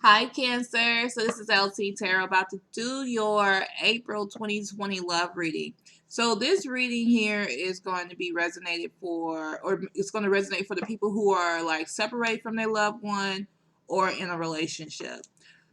Hi, Cancer. So this is LT Tarot about to do your April 2020 love reading. So this reading here is going to be resonated for, or it's going to resonate for the people who are like separated from their loved one or in a relationship.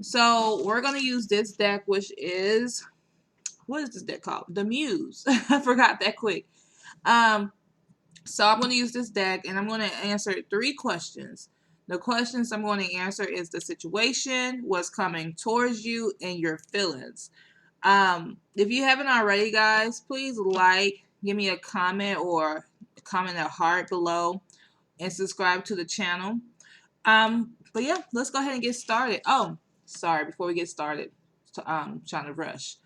So we're going to use this deck, which is, what is this deck called? The Muse. I forgot that quick. So I'm going to use this deck and I'm going to answer 3 questions. The questions I'm going to answer is the situation, what's coming towards you, and your feelings. If you haven't already, guys, please give me a comment or comment a heart below, and subscribe to the channel. But yeah, let's go ahead and get started. Oh, sorry, before we get started, trying to rush.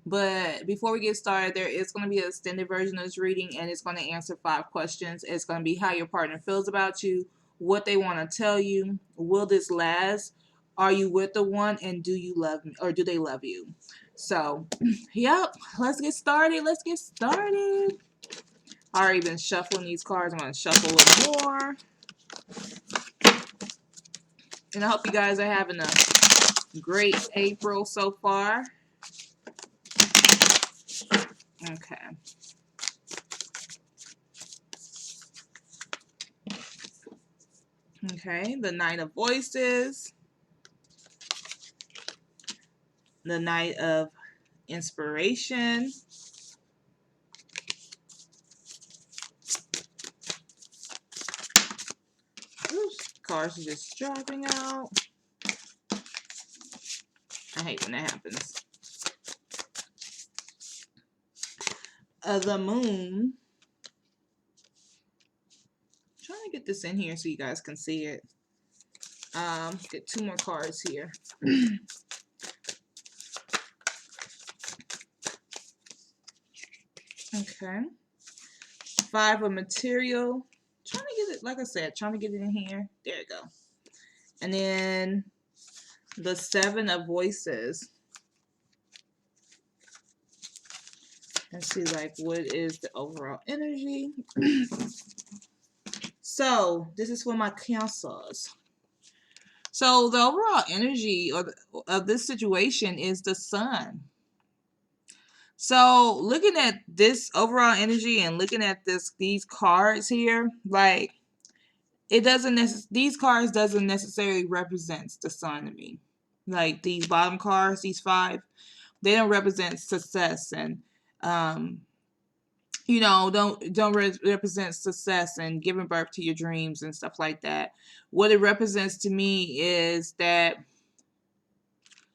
But before we get started, there is going to be an extended version of this reading, and it's going to answer 5 questions. It's going to be how your partner feels about you, what they want to tell you, will this last, are you with the one, and do you love me, or do they love you? So, yep, let's get started. Let's get started. I already been shuffling these cards. I'm going to shuffle a little more. And I hope you guys are having a great April so far. Okay. Okay, the Knight of Voices, the Knight of Inspiration, oops, cards are just dropping out. I hate when that happens. The Moon. I'm trying to get this in here so you guys can see it. Get 2 more cards here. Okay. 5 of Material. Trying to get it, like I said, trying to get it in here. There you go. And then the 7 of Voices. Let's see, like, what is the overall energy? So, this is for my cancers. So, the overall energy of this situation is the Sun. So, looking at this overall energy and looking at these cards here, like, these cards doesn't necessarily represent the Sun to me. Like, these bottom cards, these 5, they don't represent success and don't represent success and giving birth to your dreams and stuff like that. What it represents to me is that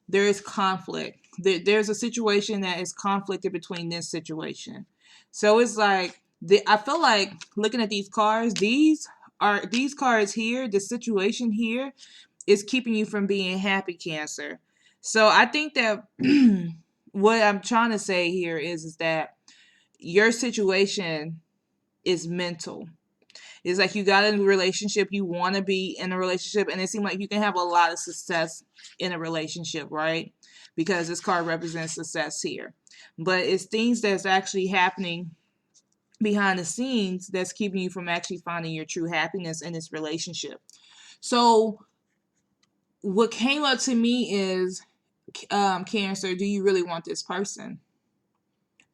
there is conflict. There's a situation that is conflicted between this situation. So it's like, I feel like looking at these cards, these cards here, the situation here is keeping you from being happy, Cancer. So I think that what I'm trying to say here is that your situation is mental. It's like you got in a relationship, you want to be in a relationship, and it seems like you can have a lot of success in a relationship, right? Because this card represents success here. But it's things that's actually happening behind the scenes that's keeping you from actually finding your true happiness in this relationship. So what came up to me is, Cancer, do you really want this person?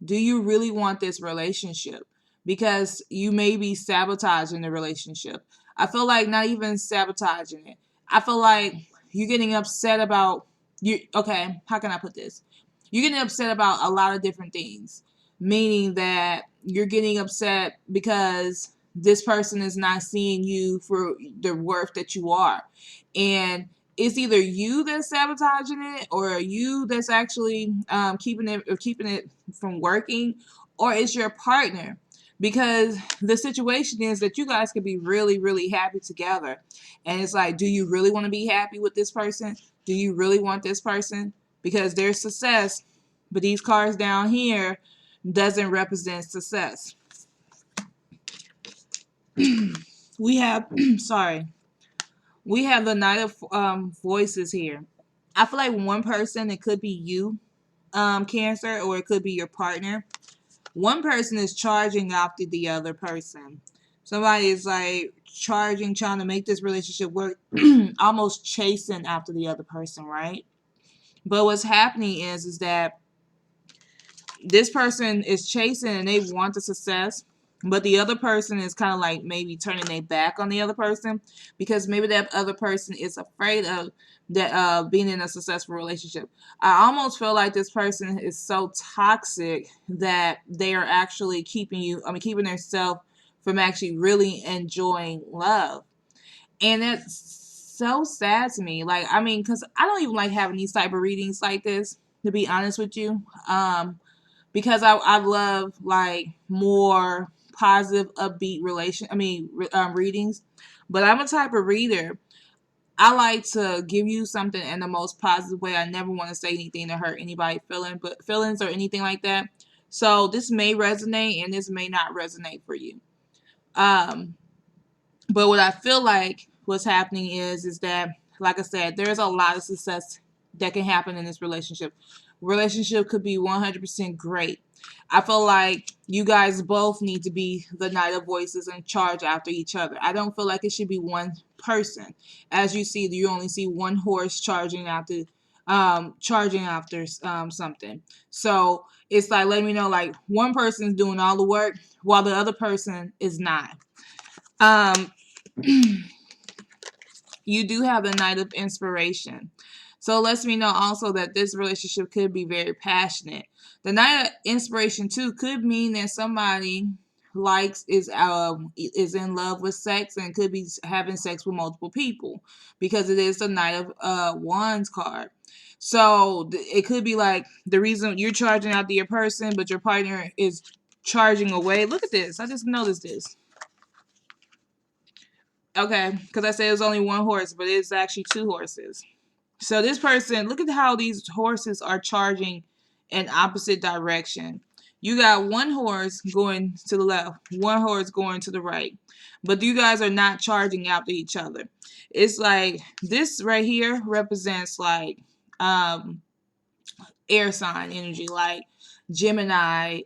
Do you really want this relationship? Because you may be sabotaging the relationship. I feel like not even sabotaging it. I feel like you're getting upset about okay, how can I put this? You're getting upset about a lot of different things. Meaning that you're getting upset because this person is not seeing you for the worth that you are. And it's either you that's sabotaging it or you that's actually keeping it from working, or it's your partner, because the situation is that you guys could be really, really happy together, and it's like, do you really want to be happy with this person? Do you really want this person? Because there's success, but these cards down here doesn't represent success. We have sorry, we have the Knight of Voices here. I feel like one person, it could be you, Cancer, or it could be your partner. One person is charging after the other person. Somebody is like charging, trying to make this relationship work, almost chasing after the other person, right? But what's happening is that this person is chasing and they want the success, but the other person is kind of like maybe turning their back on the other person because maybe that other person is afraid of that being in a successful relationship. I almost feel like this person is so toxic that they are actually keeping themselves from actually really enjoying love. And it's so sad to me. Like, I mean, because I don't even like having these type of readings like this, to be honest with you. Because I love like more positive, upbeat readings. But I'm a type of reader. I like to give you something in the most positive way. I never want to say anything to hurt anybody's feelings or anything like that. So this may resonate and this may not resonate for you. Um, but what I feel like what's happening is that, like I said, there's a lot of success that can happen in this relationship. Relationship could be 100% great. I feel like you guys both need to be the Knight of Voices and charge after each other. I don't feel like it should be one person. As you see, you only see one horse charging after something. So it's like letting me know like one person's doing all the work while the other person is not. Um, you do have the Knight of Inspiration. So it lets me know also that this relationship could be very passionate. The Knight of Inspiration too could mean that somebody is in love with sex and could be having sex with multiple people because it is the Knight of Wands card. So it could be like the reason you're charging out to your person, but your partner is charging away. Look at this. I just noticed this. Okay, because I said it was only one horse, but it's actually two horses. So this person, look at how these horses are charging in opposite direction. You got one horse going to the left, one horse going to the right. But you guys are not charging after each other. It's like this right here represents like air sign energy, like Gemini,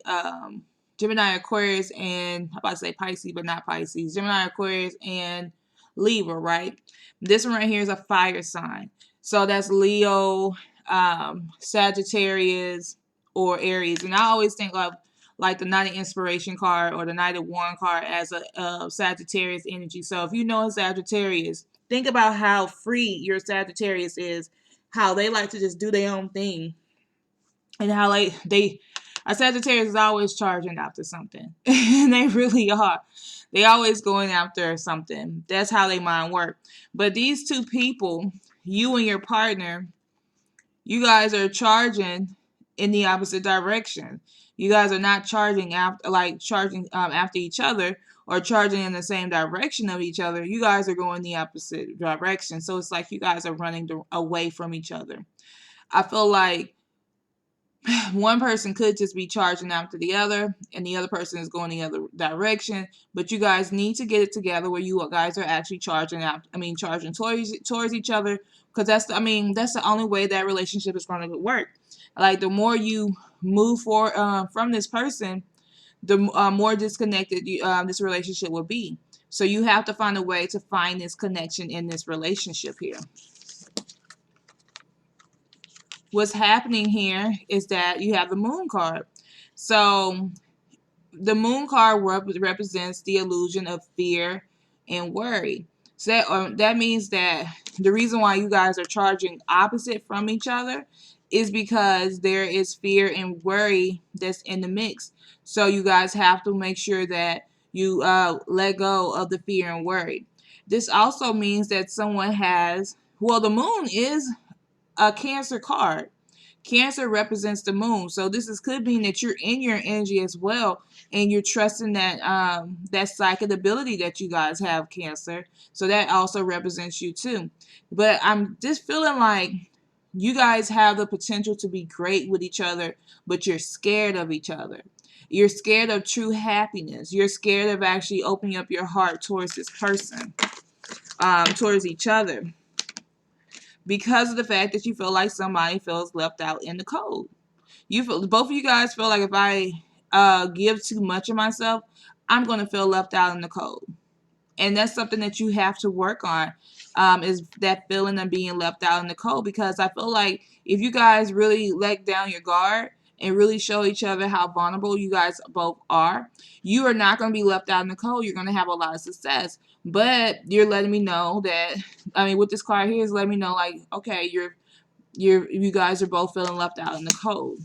Gemini, Aquarius, and I'm about to say Pisces, but not Pisces. Gemini, Aquarius, and Libra, right? This one right here is a fire sign. So that's Leo, Sagittarius, or Aries. And I always think of like the Knight of Inspiration card or the Knight of Wand card as a Sagittarius energy. So if you know a Sagittarius, think about how free your Sagittarius is, how they like to just do their own thing, and how like a Sagittarius is always charging after something. And they really are. They always going after something. That's how they mind work. But these two people, you and your partner, you guys are charging in the opposite direction. You guys are not charging after each other or charging in the same direction of each other. You guys are going the opposite direction. So it's like you guys are running away from each other. I feel like one person could just be charging after the other and the other person is going the other direction, but you guys need to get it together where you guys are actually charging towards each other, because that's the only way that relationship is going to work. Like the more you move from this person, the more disconnected this relationship will be. So you have to find a way to find this connection in this relationship here. What's happening here is that you have the Moon card. So the Moon card represents the illusion of fear and worry. So that means that the reason why you guys are charging opposite from each other is because there is fear and worry that's in the mix. So you guys have to make sure that you let go of the fear and worry. This also means that the Moon is a Cancer card. Cancer represents the moon, so could mean that you're in your energy as well, and you're trusting that psychic ability that you guys have, Cancer. So that also represents you too. But I'm just feeling like you guys have the potential to be great with each other, but you're scared of each other. You're scared of true happiness. You're scared of actually opening up your heart towards this person, towards each other, because of the fact that you feel like somebody feels left out in the cold. Both of you guys feel like give too much of myself, I'm going to feel left out in the cold. And that's something that you have to work on, is that feeling of being left out in the cold. Because I feel like if you guys really let down your guard and really show each other how vulnerable you guys both are, you are not going to be left out in the cold. You're going to have a lot of success. But you're letting me know that, I mean, with this card here is letting me know, like, okay, you guys are both feeling left out in the cold.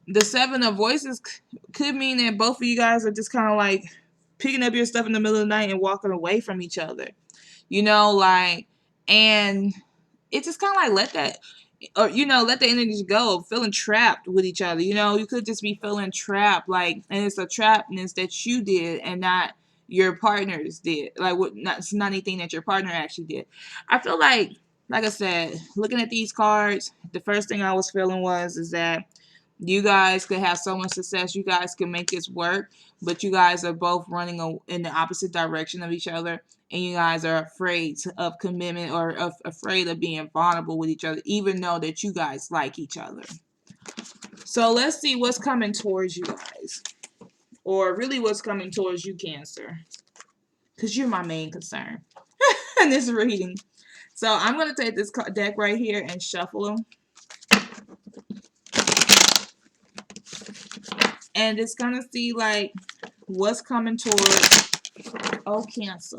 The Seven of Voices could mean that both of you guys are just kind of like picking up your stuff in the middle of the night and walking away from each other. You know, like, and it's just kind of like let that, or, you know, let the energies go, feeling trapped with each other. You know, you could just be feeling trapped, like, and it's a trappedness that you did and not your partners did. Like, it's not anything that your partner actually did. I feel like I said, looking at these cards, the first thing I was feeling is that you guys could have so much success. You guys can make this work, but you guys are both running in the opposite direction of each other, and you guys are afraid of commitment, or afraid of being vulnerable with each other, even though that you guys like each other. So let's see what's coming towards you guys, or really what's coming towards you, Cancer, because you're my main concern in this reading. So I'm going to take this deck right here and shuffle them. And it's going to see, like, what's coming towards, oh, Cancer.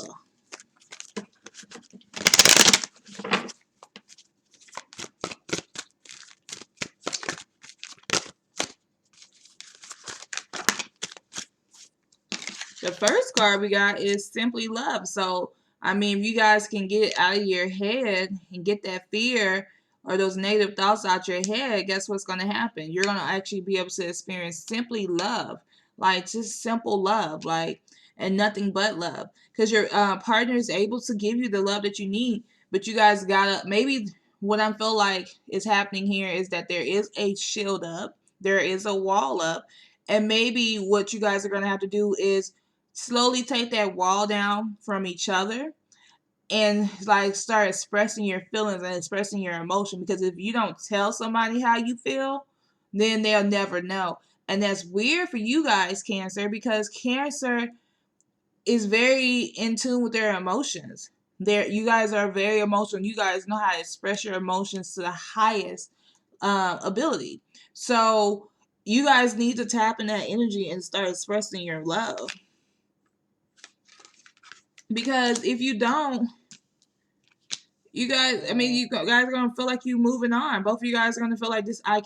The first card we got is Simply Love. So, I mean, if you guys can get it out of your head and get that fear or those negative thoughts out your head, guess what's going to happen? You're going to actually be able to experience simply love. Like, just simple love. Like, and nothing but love. Because your partner is able to give you the love that you need. But you guys got to, maybe what I feel like is happening here is that there is a shield up. There is a wall up. And maybe what you guys are going to have to do is slowly take that wall down from each other and, like, start expressing your feelings and expressing your emotion. Because if you don't tell somebody how you feel, then they'll never know. And that's weird for you guys, Cancer, because Cancer is very in tune with their emotions. You guys are very emotional. You guys know how to express your emotions to the highest ability. So you guys need to tap in that energy and start expressing your love. Because if you don't, you guys, I mean, you guys are going to feel like you moving on. Both of you guys are going to feel like this, like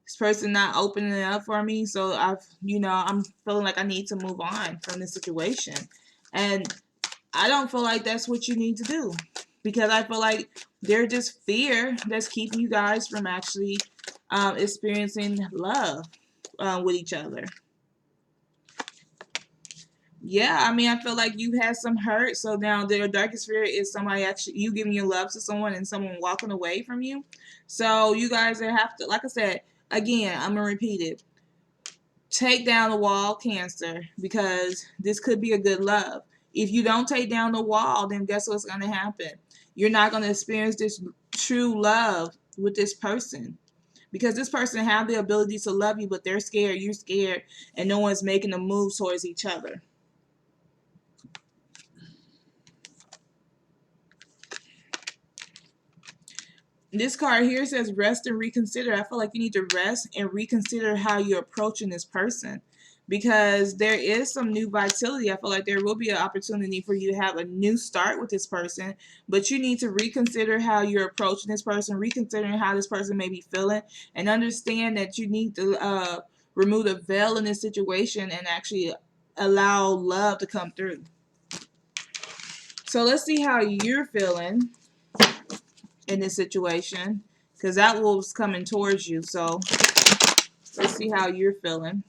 this person not opening it up for me. So I'm feeling like I need to move on from this situation. And I don't feel like that's what you need to do. Because I feel like there's just fear that's keeping you guys from actually experiencing love with each other. Yeah, I mean, I feel like you had some hurt. So now their darkest fear is somebody actually, you giving your love to someone and someone walking away from you. So you guys have to, like I said, again, I'm going to repeat it. Take down the wall, Cancer, because this could be a good love. If you don't take down the wall, then guess what's going to happen? You're not going to experience this true love with this person. Because this person have the ability to love you, but they're scared, you're scared, and no one's making a move towards each other. This card here says rest and reconsider. I feel like you need to rest and reconsider how you're approaching this person, because there is some new vitality. I feel like there will be an opportunity for you to have a new start with this person, but you need to reconsider how you're approaching this person, reconsidering how this person may be feeling, and understand that you need to remove the veil in this situation and actually allow love to come through. So let's see how you're feeling in this situation, because that wolf's coming towards you. So let's see how you're feeling.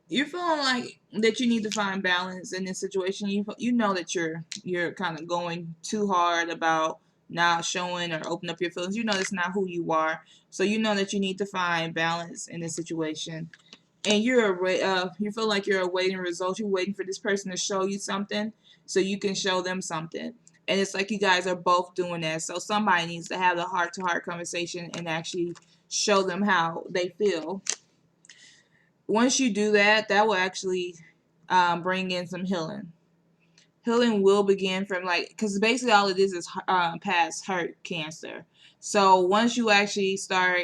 You're feeling like that you need to find balance in this situation. You know that you're kind of going too hard about not showing or open up your feelings. You know that's not who you are. So you know that you need to find balance in this situation. And you feel like you're awaiting results. You're waiting for this person to show you something so you can show them something. And it's like you guys are both doing that. So somebody needs to have the heart-to-heart conversation and actually show them how they feel. Once you do that, that will actually bring in some healing. Healing will begin from, like, because basically all it is past hurt cancer. So once you actually start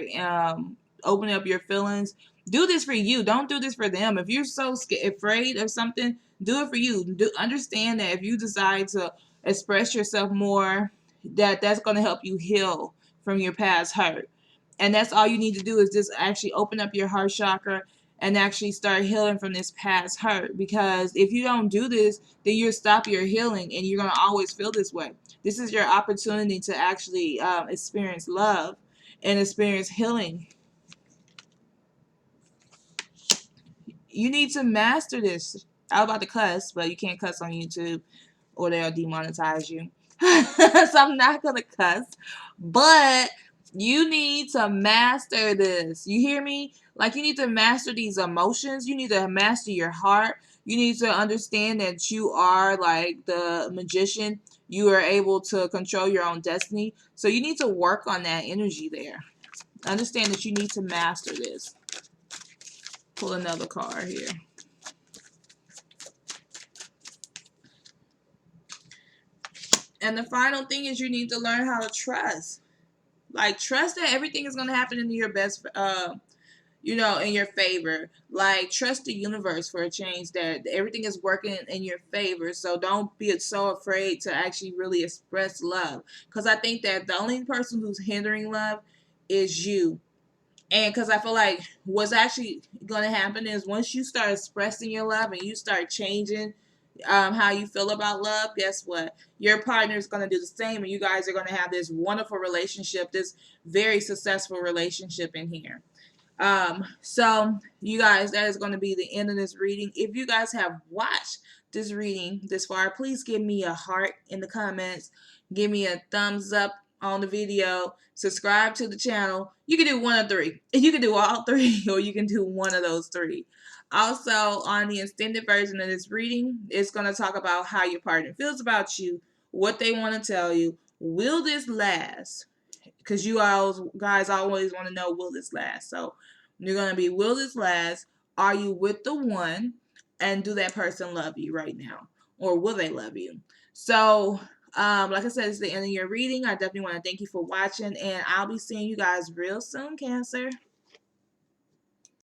opening up your feelings, do this for you. Don't do this for them. If you're so afraid of something, do it for you. Understand that if you decide to express yourself more, that's going to help you heal from your past hurt. And that's all you need to do is just actually open up your heart chakra and actually start healing from this past hurt. Because if you don't do this, then you'll stop your healing and you're going to always feel this way. This is your opportunity to actually experience love and experience healing. You need to master this. I was about to cuss, but you can't cuss on YouTube or they'll demonetize you. So I'm not going to cuss. But you need to master this. You hear me? Like, you need to master these emotions. You need to master your heart. You need to understand that you are like the magician. You are able to control your own destiny. So you need to work on that energy there. Understand that you need to master this. Pull another card here. And the final thing is you need to learn how to trust. Like, trust that everything is going to happen in your best, in your favor. Like, trust the universe for a change that everything is working in your favor. So don't be so afraid to actually really express love. Because I think that the only person who's hindering love is you. And because I feel like what's actually going to happen is once you start expressing your love and you start changing how you feel about love, guess what? Your partner is going to do the same, and you guys are going to have this wonderful relationship, this very successful relationship in here. So you guys, that is going to be the end of this reading. If you guys have watched this reading this far, please give me a heart in the comments. Give me a thumbs up on the video. Subscribe to the channel. You can do one of three. You can do all three, or you can do one of those three. Also, on the extended version of this reading, it's going to talk about how your partner feels about you, what they want to tell you. Will this last? Because you guys always want to know, will this last? So you're going to be, will this last? Are you with the one? And do that person love you right now? Or will they love you? So, like I said, it's the end of your reading. I definitely want to thank you for watching. And I'll be seeing you guys real soon, Cancer.